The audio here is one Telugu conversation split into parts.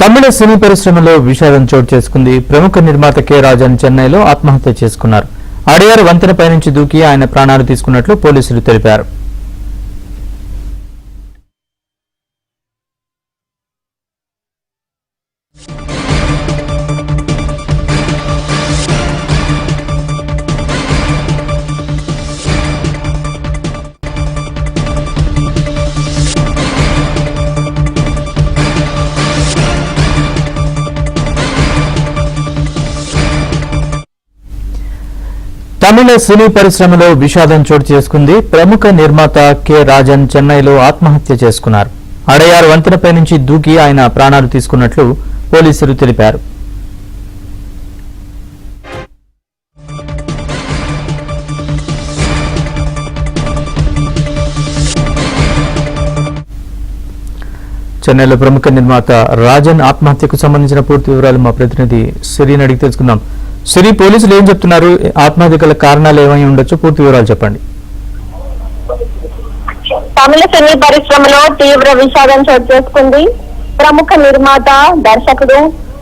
తమిళ సినీ పరిశ్రమలో విషాదం చోటు చేసుకుంది. ప్రముఖ నిర్మాత కె రాజన్ చెన్నైలో ఆత్మహత్య చేసుకున్నారు. అడయార్ వంతెనపై నుంచి దూకి ఆయన ప్రాణాలు తీసుకున్నట్లు పోలీసులు తెలిపారు. తమిళ సినీ పరిశ్రమలో విషాదం చోటు చేసుకుంది. ప్రముఖ నిర్మాత కె రాజన్ చెన్నైలో ఆత్మహత్య చేసుకున్నారు. అడయార్ వంతెనపై నుంచి దూకి ఆయన ప్రాణాలు తీసుకున్నట్లు పోలీసులు తెలిపారు. చెన్నైలో ప్రముఖ నిర్మాత రాజన్ ఆత్మహత్యకు సంబంధించిన పూర్తి వివరాలు మా ప్రతినిధి సిరిని అడిగి తెలుసుకుందాం. సిరి, పోలీసులు ఏం చెప్తున్నారు? ఆత్మహత్య గల కారణాలు ఏమై ఉండొచ్చు? పూర్తి వివరాలు చెప్పండి. తమిళ సినీ పరిశ్రమలో తీవ్ర విషాదం చోటు చేసుకుంది. ప్రముఖ నిర్మాత, దర్శకుడు,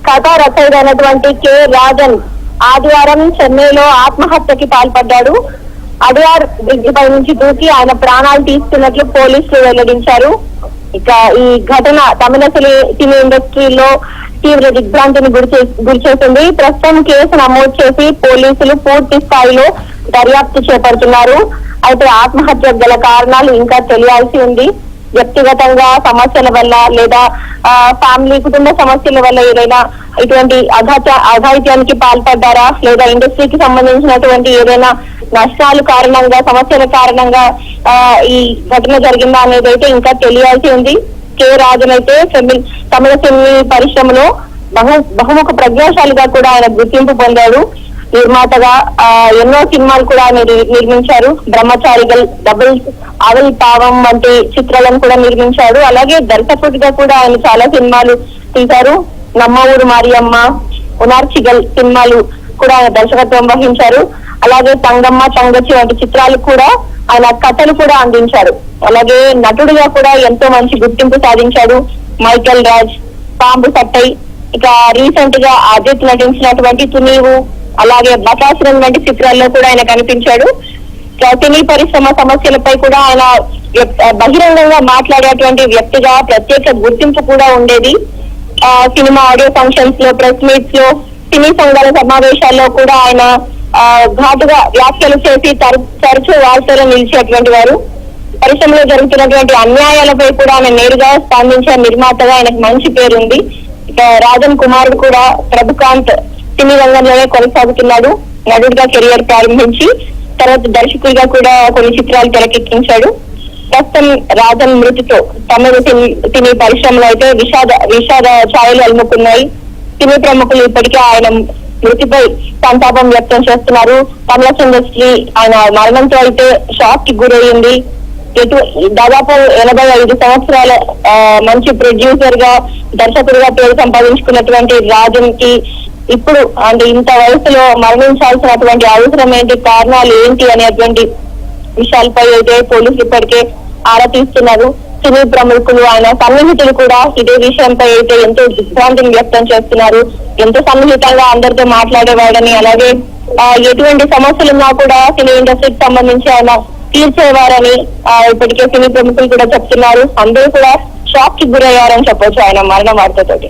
కథా రచయిత అయినటువంటి కె రాజన్ ఆదివారం చెన్నైలో ఆత్మహత్యకి పాల్పడ్డాడు. అడయార్ బ్రిడ్జ్ పై నుంచి దూకి ఆయన ప్రాణాలు తీసుకున్నట్లు పోలీసులు వెల్లడించారు. ఇక ఈ ఘటన తమిళ సినీ ఇండస్ట్రీలో తీవ్ర దిగ్భ్రాంతిని గురిచేసింది. ప్రస్తుతం కేసు నమోదు చేసి పోలీసులు పూర్తి స్థాయిలో దర్యాప్తు చేపడుతున్నారు. అయితే ఆత్మహత్య గల కారణాలు ఇంకా తెలియాల్సి ఉంది. వ్యక్తిగతంగా సమస్యల వల్ల లేదా ఫ్యామిలీ కుటుంబ సమస్యల వల్ల ఏదైనా ఇటువంటి అఘాయిత్యానికి పాల్పడ్డారా, లేదా ఇండస్ట్రీకి సంబంధించినటువంటి ఏదైనా నష్టాలు కారణంగా, సమస్యల కారణంగా ఈ ఘటన జరిగిందా అనేది అయితే ఇంకా తెలియాల్సి ఉంది. కె రాజన్ అయితే తమిళ సినీ పరిశ్రమలో బహుముఖ ప్రజ్ఞాశాలిగా కూడా ఆయన గుర్తింపు పొందాడు. నిర్మాతగా ఎన్నో సినిమాలు కూడా నిర్మించారు. బ్రహ్మచారిగల్, డబుల్, అవల్ పావం వంటి చిత్రాలను కూడా నిర్మించాడు. అలాగే దర్శకుడిగా కూడా ఆయన చాలా సినిమాలు తీశారు. నమ్మ ఊరు మరియమ్మ, ఉనార్చిగల్ సినిమాలు కూడా ఆయన దర్శకత్వం వహించారు. అలాగే తంగమ్మ, తంగచి వంటి చిత్రాలు కూడా ఆయన కథలు కూడా అందించారు. అలాగే నటుడిగా కూడా ఎంతో మంచి గుర్తింపు సాధించాడు. మైకేల్ రాజ్, పాంబు సట్టై, ఇక రీసెంట్ గా అజిత్ నటించినటువంటి తునీవు, అలాగే బకాసురం వంటి చిత్రాల్లో కూడా ఆయన కనిపించాడు. సినీ పరిశ్రమ సమస్యలపై కూడా ఆయన బహిరంగంగా మాట్లాడేటువంటి వ్యక్తిగా ప్రత్యేక గుర్తింపు కూడా ఉండేది. సినిమా ఆడియో ఫంక్షన్స్ లో, ప్రెస్ మీట్స్ లో, సినీ సంఘాల సమావేశాల్లో కూడా ఆయన ఘాటుగా వ్యాఖ్యలు చేసి తరచూ వార్తలు నిలిచేటువంటి వారు. పరిశ్రమలో జరుగుతున్నటువంటి అన్యాయాలపై కూడా ఆయన నేరుగా స్పందించే నిర్మాతగా ఆయనకు మంచి పేరు ఉంది. ఇక రాజన్ కుమారుడు కూడా ప్రభుకాంత్ సినీ రంగంలోనే కొనసాగుతున్నాడు. నటుడిగా కెరియర్ ప్రారంభించి తర్వాత దర్శకుడిగా కూడా కొన్ని చిత్రాలు తెరకెక్కించాడు. ప్రస్తుతం రాజన్ మృతితో తమిళ సినీ పరిశ్రమలో అయితే విషాద ఛాయలు అలుముకున్నాయి. సినీ ప్రముఖులు ఇప్పటికే ఆయన మృతిపై సంతాపం వ్యక్తం చేస్తున్నారు. తమిళ ఇండస్ట్రీ ఆయన మరణంతో అయితే షాక్ కి గురయ్యింది. దాదాపు 85 సంవత్సరాల మంచి ప్రొడ్యూసర్ గా, దర్శకుడిగా పేరు సంపాదించుకున్నటువంటి రాజన్ కి ఇప్పుడు అంటే ఇంత వయసులో మరణించాల్సినటువంటి అవసరం ఏంటి, కారణాలు ఏంటి అనేటువంటి విషయాలపై అయితే పోలీసులు ఇప్పటికే ఆరా తీస్తున్నారు. సినీ ప్రముఖులు, ఆయన సన్నిహితులు కూడా ఇదే విషయంపై అయితే ఎంతో దిగ్భ్రాంతిని వ్యక్తం చేస్తున్నారు. ఎంతో సన్నిహితంగా అందరితో మాట్లాడేవాడని, అలాగే ఎటువంటి సమస్యలున్నా కూడా సినీ ఇండస్ట్రీకి సంబంధించి ఆయన తీర్చేవారని ఇప్పటికే సినీ ప్రముఖులు కూడా చెప్తున్నారు. అందరూ కూడా షాక్ కి గురయ్యారని చెప్పొచ్చు ఆయన మరణ వార్తతోటి.